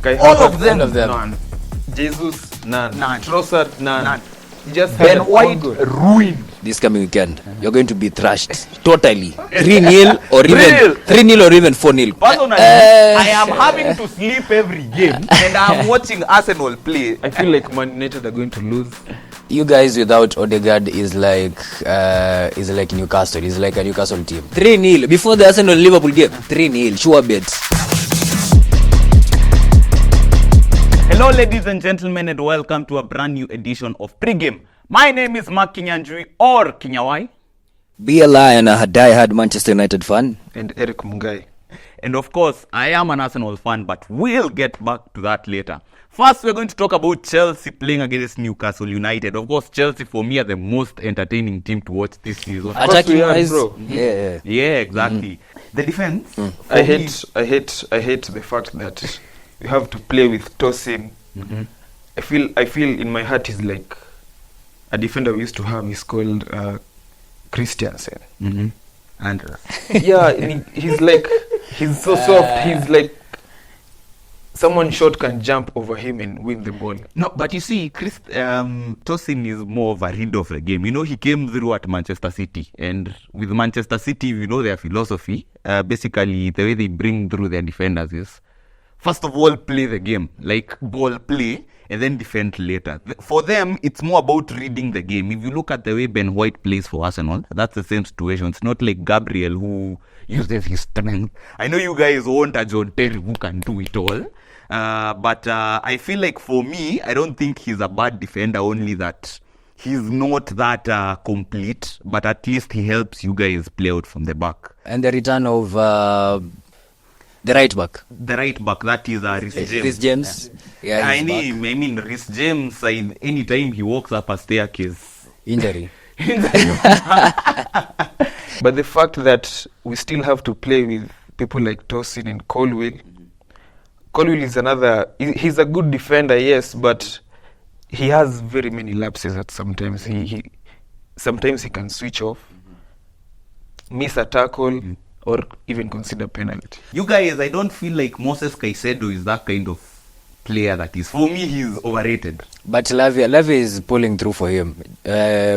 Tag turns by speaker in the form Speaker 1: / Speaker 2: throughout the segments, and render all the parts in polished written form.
Speaker 1: All of them.
Speaker 2: None.
Speaker 1: Jesus, none.
Speaker 2: Trossard, none.
Speaker 1: Just
Speaker 2: Ben White ruined.
Speaker 3: This coming weekend, you're going to be thrashed totally. 3-0 or even 3-0 or even 4-0.
Speaker 2: Personally, I am having to sleep every game and I'm watching Arsenal play.
Speaker 1: I feel like Man United are going to lose.
Speaker 3: You guys without Odegaard is like Newcastle. It's like a Newcastle team. 3-0 before the Arsenal Liverpool game. 3-0, sure bet.
Speaker 2: Hello ladies and gentlemen and welcome to a brand new edition of Pre-Game. My name is Mark Kinyanjui or Kinyawai.
Speaker 3: Bie Lion, a die-hard Manchester United fan.
Speaker 1: And Eric Mungai.
Speaker 2: And of course, I am an Arsenal fan, but we'll get back to that later. First, we're going to talk about Chelsea playing against Newcastle United. Of course, Chelsea for me are the most entertaining team to watch this season.
Speaker 3: Attacking wise,
Speaker 1: bro.
Speaker 2: Yeah, exactly. The defense.
Speaker 1: I hate the fact that you have to play with Tosin. I feel in my heart is like a defender we used to have is called Christiansen.
Speaker 2: And
Speaker 1: Yeah, he's so soft. He's like someone short can jump over him and win the ball.
Speaker 2: no, but you see, Tosin is more of a read of the game. You know, he came through at Manchester City, and with Manchester City, you know their philosophy. Basically, the way they bring through their defenders is, first of all, play the game, like ball play, and then defend later. For them, it's more about reading the game. If you look at the way Ben White plays for Arsenal, that's the same situation. It's not like Gabriel who uses his strength. I know you guys want a John Terry who can do it all. But I feel like for me, I don't think he's a bad defender, only that he's not that complete, but at least he helps you guys play out from the back.
Speaker 3: and the return of the right back.
Speaker 2: The right back, that is Rhys James.
Speaker 3: Rhys James. Yeah,
Speaker 2: I
Speaker 3: he's back.
Speaker 2: mean, Rhys James, anytime he walks up a staircase.
Speaker 3: Injury.
Speaker 1: But the fact that we still have to play with people like Tosin and Colwill. Colwill is he's a good defender, yes, but he has very many lapses at sometimes. Sometimes he can switch off, miss a tackle, or even consider penalty.
Speaker 2: You guys, I don't feel like Moses Caicedo is that kind of player that is. For me, he's overrated.
Speaker 3: But Lavia is pulling through for him.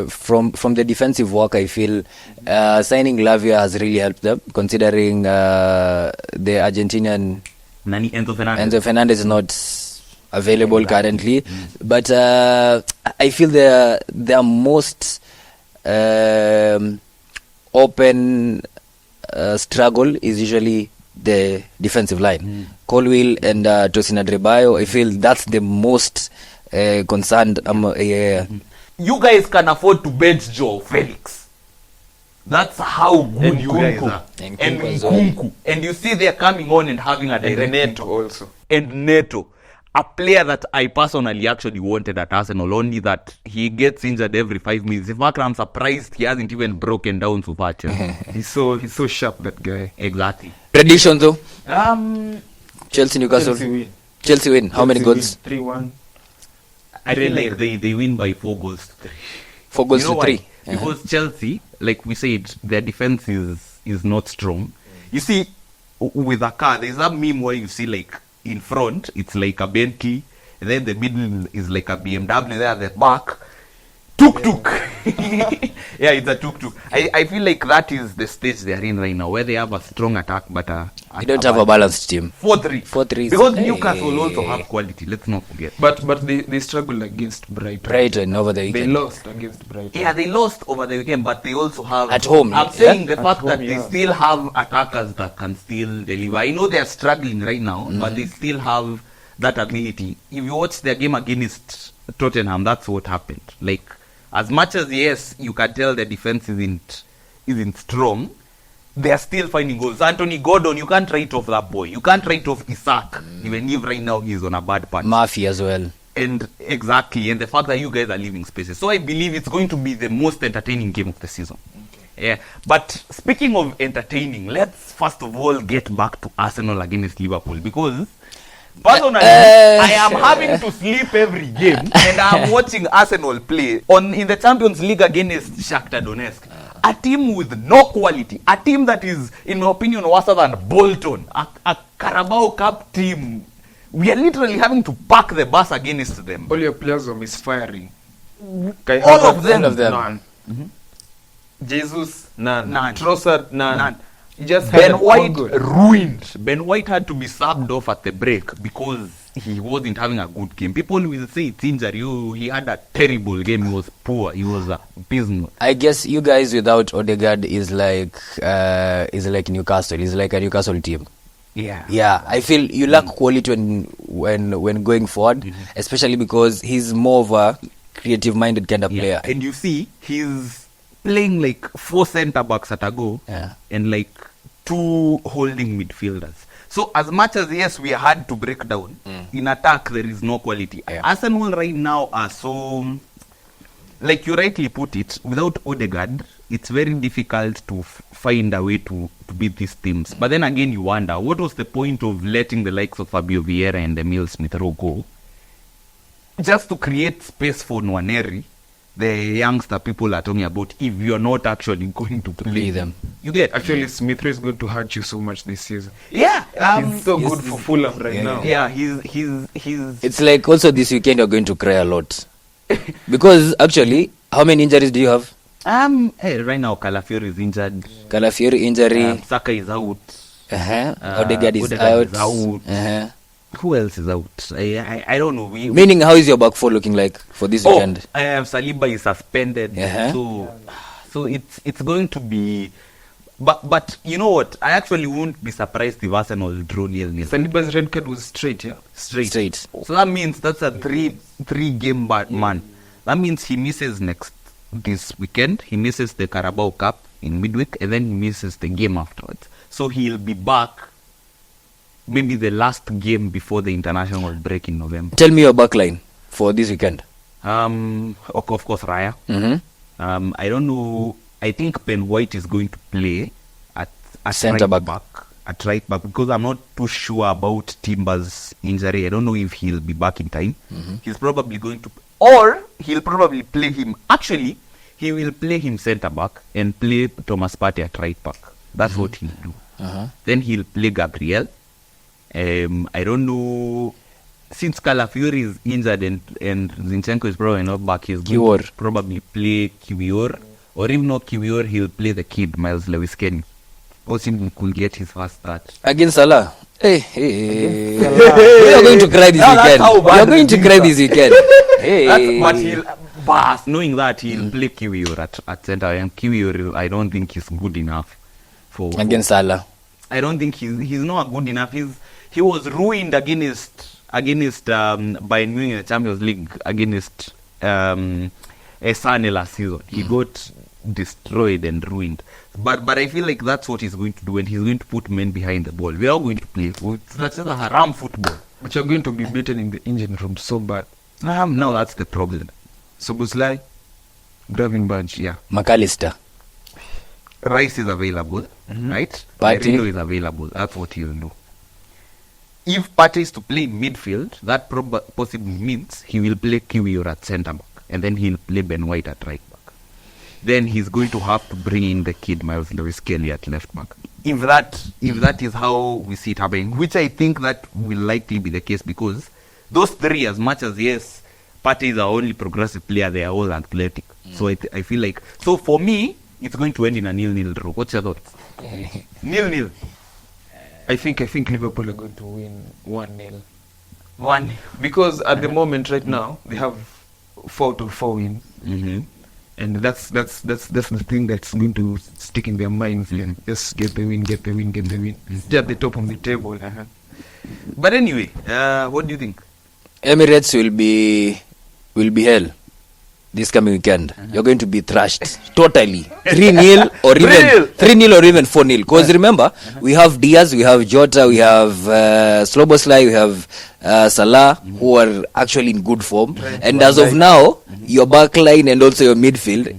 Speaker 3: From the defensive work, I feel signing Lavia has really helped them, considering the Argentinian
Speaker 2: Nani Enzo Fernandez.
Speaker 3: Enzo Fernandez is not available currently. But I feel their most open struggle is usually the defensive line. Colwill and Tosin Adebayo, I feel that's the most concerned.
Speaker 2: You guys can afford to bench Joe Felix. That's how good
Speaker 1: And
Speaker 2: you guys
Speaker 1: Nkunku.
Speaker 2: are.
Speaker 3: And
Speaker 2: And
Speaker 3: Nkunku as well.
Speaker 2: Nkunku. And you see they're coming on and having a
Speaker 1: And
Speaker 2: direct
Speaker 1: Neto
Speaker 2: impact.
Speaker 1: also.
Speaker 2: And Neto, a player that I personally actually wanted at Arsenal, only that he gets injured every 5 minutes. In fact, I'm surprised he hasn't even broken down so far.
Speaker 1: He's so sharp, that guy.
Speaker 2: Exactly.
Speaker 3: Prediction though?
Speaker 2: Chelsea
Speaker 3: Newcastle.
Speaker 1: Chelsea win.
Speaker 3: How many goals?
Speaker 1: 3-1.
Speaker 2: I feel like they win by 4 goals to 3.
Speaker 3: 4 goals
Speaker 2: You know
Speaker 3: to
Speaker 2: why?
Speaker 3: 3.
Speaker 2: Because Chelsea, like we said, their defense is not strong. You see, with a car, there's a meme where you see like in front, it's like a Bentley, and then the middle is like a BMW, there at the back, tuk-tuk. Yeah, it's a tuk-tuk. I feel like that is the stage they're in right now, where they have a strong attack, but
Speaker 3: They don't have a balanced team.
Speaker 2: 4-3.
Speaker 3: 4-3.
Speaker 2: Because Newcastle also have quality, let's not forget.
Speaker 1: But they struggled against Brighton.
Speaker 3: Brighton over the
Speaker 1: They
Speaker 3: weekend.
Speaker 1: lost against Brighton.
Speaker 2: Yeah, they lost over the weekend, but they also have...
Speaker 3: At home,
Speaker 2: I'm
Speaker 3: yeah?
Speaker 2: saying the
Speaker 1: At
Speaker 2: fact
Speaker 1: home,
Speaker 2: that
Speaker 1: yeah.
Speaker 2: they still have attackers that can still deliver. I know they're struggling right now, but they still have that ability. If you watch their game against Tottenham, that's what happened. Like, as much as, yes, you can tell the defense isn't strong, they are still finding goals. Anthony Gordon, you can't write off that boy. You can't write off Isaac, even if right now he's on a bad patch.
Speaker 3: Murphy as well.
Speaker 2: And exactly, and the fact that you guys are leaving spaces. So I believe it's going to be the most entertaining game of the season. Yeah. But speaking of entertaining, let's first of all get back to Arsenal against Liverpool, because personally, I am having to sleep every game and I'm watching Arsenal play in the Champions League against Shakhtar Donetsk. A team with no quality, a team that is, in my opinion, worse than Bolton, a Carabao Cup team We are literally having to park the bus against them.
Speaker 1: All your players are misfiring.
Speaker 2: All of them.
Speaker 1: None. Jesus, none. Trossard, none. You just had
Speaker 2: Ben
Speaker 1: a
Speaker 2: White
Speaker 1: good.
Speaker 2: ruined. Ben White had to be subbed off at the break because he wasn't having a good game. People will say it's injury. Oh, he had a terrible game. He was poor. He was abysmal.
Speaker 3: I guess you guys without Odegaard is like Newcastle. Is like a Newcastle team. Yeah, I feel you lack quality when going forward, especially because he's more of a creative-minded kind of player.
Speaker 2: And you see, he's playing like 4 centre backs at a go, and like 2 holding midfielders. So as much as yes, we had to break down in attack, there is no quality. Arsenal right now are so, like you rightly put it, without Odegaard, it's very difficult to find a way to beat these teams. But then again, you wonder, what was the point of letting the likes of Fabio Vieira and Emile Smith-Rowe go? Just to create space for Nwaneri, the youngster people are talking about, if you're not actually going to play them. You get?
Speaker 1: Actually, Smith-Rowe is going to hurt you so much this season.
Speaker 2: Yeah.
Speaker 1: He's so good for Fulham right now.
Speaker 2: Yeah, he's...
Speaker 3: It's like also this weekend you're going to cry a lot. Because actually, how many injuries do you have?
Speaker 2: Right now, Calafiori is injured.
Speaker 3: Calafiori injury.
Speaker 2: Saka is out.
Speaker 3: Odegaard is out.
Speaker 2: Who else is out? I don't know.
Speaker 3: Meaning, how is your back four looking like for this weekend?
Speaker 2: Saliba is suspended. So it's going to be... But you know what? I actually won't be surprised if Arsenal draw 0-0.
Speaker 1: Saliba's red card was straight, yeah?
Speaker 3: Straight.
Speaker 2: So that means that's a three game man. That means he misses this weekend. He misses the Carabao Cup in midweek, and then he misses the game afterwards. So he'll be back maybe the last game before the international break in November.
Speaker 3: Tell me your backline for this weekend.
Speaker 2: Of course, Raya. I don't know. I think Ben White is going to play at
Speaker 3: centre back,
Speaker 2: at right back, because I'm not too sure about Timber's injury. I don't know if he'll be back in time. He's probably going to, or he'll probably play him. Actually, he will play him centre back and play Thomas Partey at right back. That's what he'll do. Then he'll play Gabriel. I don't know, since Calafiori is injured and Zinchenko is probably not back, he's going to probably play Kiwior. Or if not Kiwior, he'll play the kid, Miles Lewis-Kelly. Also, he could get his first start.
Speaker 3: Against Salah. Hey. You're going to cry this weekend. You're going to cry this weekend.
Speaker 2: But knowing that, he'll play Kiwior at centre. And Kiwior, I don't think he's good enough for...
Speaker 3: Against Salah.
Speaker 2: I don't think he's not good enough. He was ruined against Bayern Munich in the Champions League against Sane last season. He got destroyed and ruined. But I feel like that's what he's going to do, and he's going to put men behind the ball. We are going to play. That's just a haram football.
Speaker 1: But you're going to be beaten in the engine room so bad.
Speaker 2: No, that's the problem.
Speaker 1: Soboslai, Gravenberch, yeah.
Speaker 3: McAllister.
Speaker 2: Rice is available, right?
Speaker 3: Partey
Speaker 2: is available. That's what he'll do. If Partey is to play in midfield, that possibly means he will play Kiwior at centre back, and then he'll play Ben White at right back. Then he's going to have to bring in the kid Miles Lewis-Kelly at left back. If that is how we see it happening, which I think that will likely be the case, because those three, as much as yes, Partey is our only progressive player, they are all athletic. So I feel like, so for me, it's going to end in a 0-0 draw. What's your thoughts? 0-0.
Speaker 1: I think Liverpool are going to win 1-0.
Speaker 2: 1.
Speaker 1: Because at the moment right now they have 4-4 wins, and that's the thing that's going to stick in their minds. Just get the win. They're at the top of the table.
Speaker 2: But anyway, what do you think?
Speaker 3: Emirates will be hell this coming weekend. You're going to be thrashed totally. 3-0 or even 3-0 or even 4-0. Because remember, we have Diaz, we have Jota, we have Sloboslai, we have Salah, who are actually in good form. And as of now, your back line and also your midfield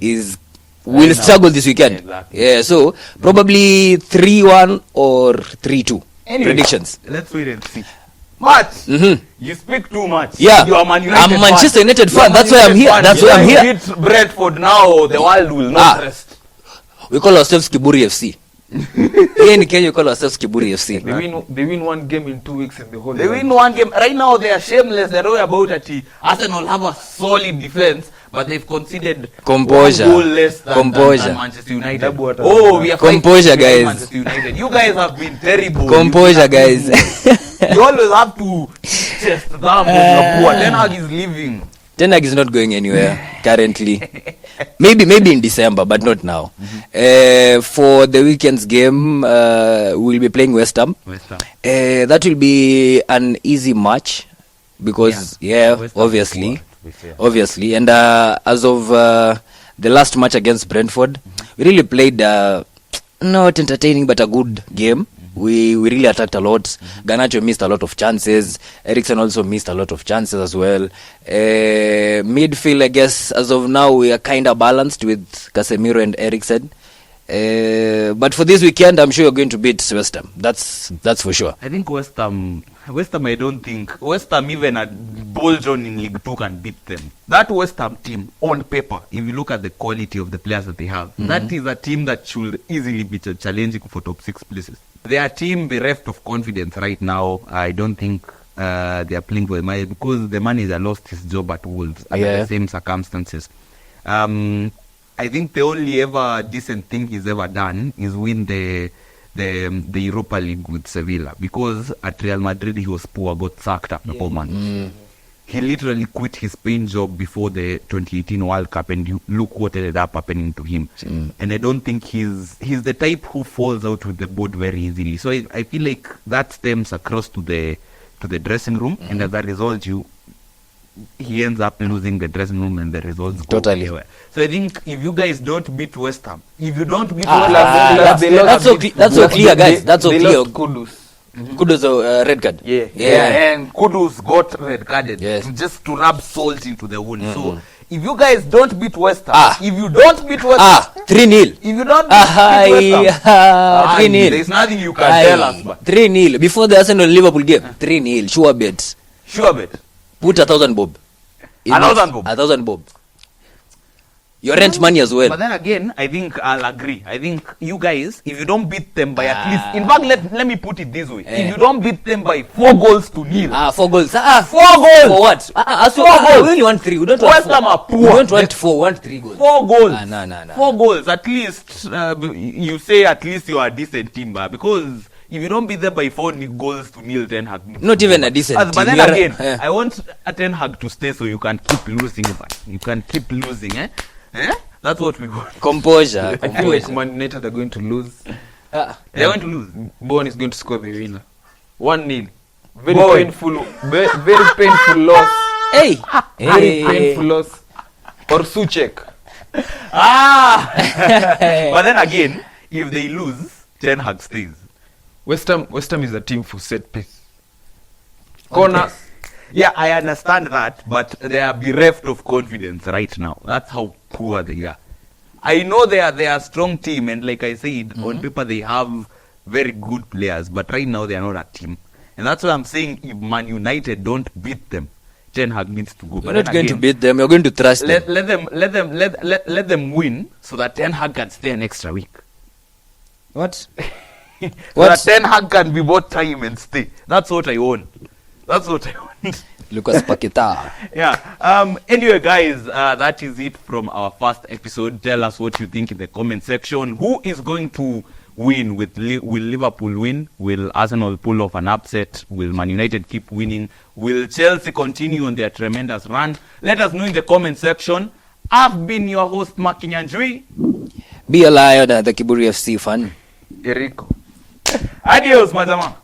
Speaker 3: will struggle this weekend. Yeah, so probably 3-1 or 3-2. Predictions.
Speaker 2: Let's wait and see. Much. You speak too much.
Speaker 3: Yeah,
Speaker 2: you are
Speaker 3: I'm a Manchester United fan. That's why I'm here. That's why I'm here.
Speaker 2: Hit Brentford now. The world will not rest.
Speaker 3: We call ourselves Kiburi FC. Here in Kenya, you call ourselves Kiburi FC.
Speaker 1: They win one game in 2 weeks in the whole
Speaker 2: They
Speaker 1: world.
Speaker 2: win one game. Right now, they are shameless. They're all about it. Arsenal have a solid defense, but they've conceded
Speaker 3: Composure.
Speaker 2: one goal less than
Speaker 3: Composure.
Speaker 2: Manchester United.
Speaker 1: Double water.
Speaker 2: Oh, we are
Speaker 3: Composure,
Speaker 2: fighting
Speaker 3: guys.
Speaker 2: Manchester United. You guys have been terrible.
Speaker 3: Composure, guys.
Speaker 2: You always have to chest them when you're poor. Ten Hag is leaving.
Speaker 3: Ten Hag is not going anywhere currently. Maybe in December, but not now. For the weekend's game, we'll be playing West Ham. That will be an easy match because
Speaker 2: West Ham
Speaker 3: obviously. And as of the last match against Brentford, we really played not entertaining but a good game. We really attacked a lot. Garnacho missed a lot of chances. Eriksen also missed a lot of chances as well. Midfield, I guess, as of now, we are kind of balanced with Casemiro and Eriksen. But for this weekend, I'm sure you're going to beat West Ham. That's for sure.
Speaker 2: I think West Ham, I don't think West Ham even at Bolton in League 2 can beat them. That West Ham team, on paper, if you look at the quality of the players that they have, that is a team that should easily be challenging for top 6 places. Their team bereft of confidence right now. I don't think they are playing for the money because the manager lost his job at Wolves under the same circumstances. I think the only ever decent thing he's ever done is win the Europa League with Sevilla, because at Real Madrid he was poor, got sacked after 4 months. He literally quit his Spain job before the 2018 World Cup, and you look what ended up happening to him. And I don't think he's the type who falls out with the board very easily. So I feel like that stems across to the dressing room, and as a result, he ends up losing the dressing room, and the results go
Speaker 3: Totally.
Speaker 2: everywhere. So I think if you guys don't beat West Ham, if you don't beat
Speaker 3: that's so clear, guys. That's so
Speaker 1: they
Speaker 3: clear.
Speaker 1: lost Kudus.
Speaker 3: Kudus
Speaker 1: red card.
Speaker 2: And Kudus got red carded just to rub salt into the wound. So if you guys don't beat West Ham, if you don't beat West Ham,
Speaker 3: 3-0.
Speaker 2: if you don't beat West Ham,
Speaker 3: 3-0.
Speaker 2: there's nothing you can tell us. But
Speaker 3: 3-0 before the Arsenal and Liverpool game. 3-0. Sure bet. Put 1,000 bob.
Speaker 2: 1,000 bob.
Speaker 3: 1,000 bob. Your rent money as well.
Speaker 2: But then again, I think I'll agree. I think you guys, if you don't beat them by at least, in fact, let me put it this way: if you don't beat them by 4 goals to nil,
Speaker 3: 4 goals. 4
Speaker 2: goals
Speaker 3: for what? 4 goals. We only want 3. We don't want
Speaker 2: West
Speaker 3: 4.
Speaker 2: Ham are poor.
Speaker 3: We don't want 4. We want 3 goals.
Speaker 2: 4 goals.
Speaker 3: No.
Speaker 2: 4 goals. At least you say at least you are a decent team, because if you don't beat them by 4 goals to nil, Ten Hag.
Speaker 3: Not even a decent team.
Speaker 2: But then again, I want Ten Hag to stay so you can keep losing. You can keep losing, That's what we want.
Speaker 3: Composure.
Speaker 1: I feel like Man United are going to lose.
Speaker 2: They're going to lose.
Speaker 1: Bowen is going to score the winner. 1-0. Very painful loss.
Speaker 3: Hey.
Speaker 1: Very painful loss. Or Suchek.
Speaker 2: But then again, if they lose, Ten Hag stays.
Speaker 1: West Ham is a team for set piece. Corner.
Speaker 2: Yeah, I understand that, but they are bereft of confidence right now. That's how poor they are. I know they are a strong team, and like I said, on paper they have very good players, but right now they are not a team. And that's what I'm saying. If Man United don't beat them, Ten Hag needs to go.
Speaker 3: We're not going to beat them. You're going to trust them.
Speaker 2: Let them win so that Ten Hag can stay an extra week.
Speaker 3: What?
Speaker 2: So that Ten Hag can be both time and stay. That's what I want.
Speaker 3: Lucas Paqueta.
Speaker 2: Yeah. Anyway, guys, that is it from our first episode. Tell us what you think in the comment section. Who is going to win? Will Liverpool win? Will Arsenal pull off an upset? Will Man United keep winning? Will Chelsea continue on their tremendous run? Let us know in the comment section. I've been your host, Makinyanjui.
Speaker 3: Bie Lion, the Kiburi FC fan.
Speaker 1: Eriko.
Speaker 2: Adios, madama.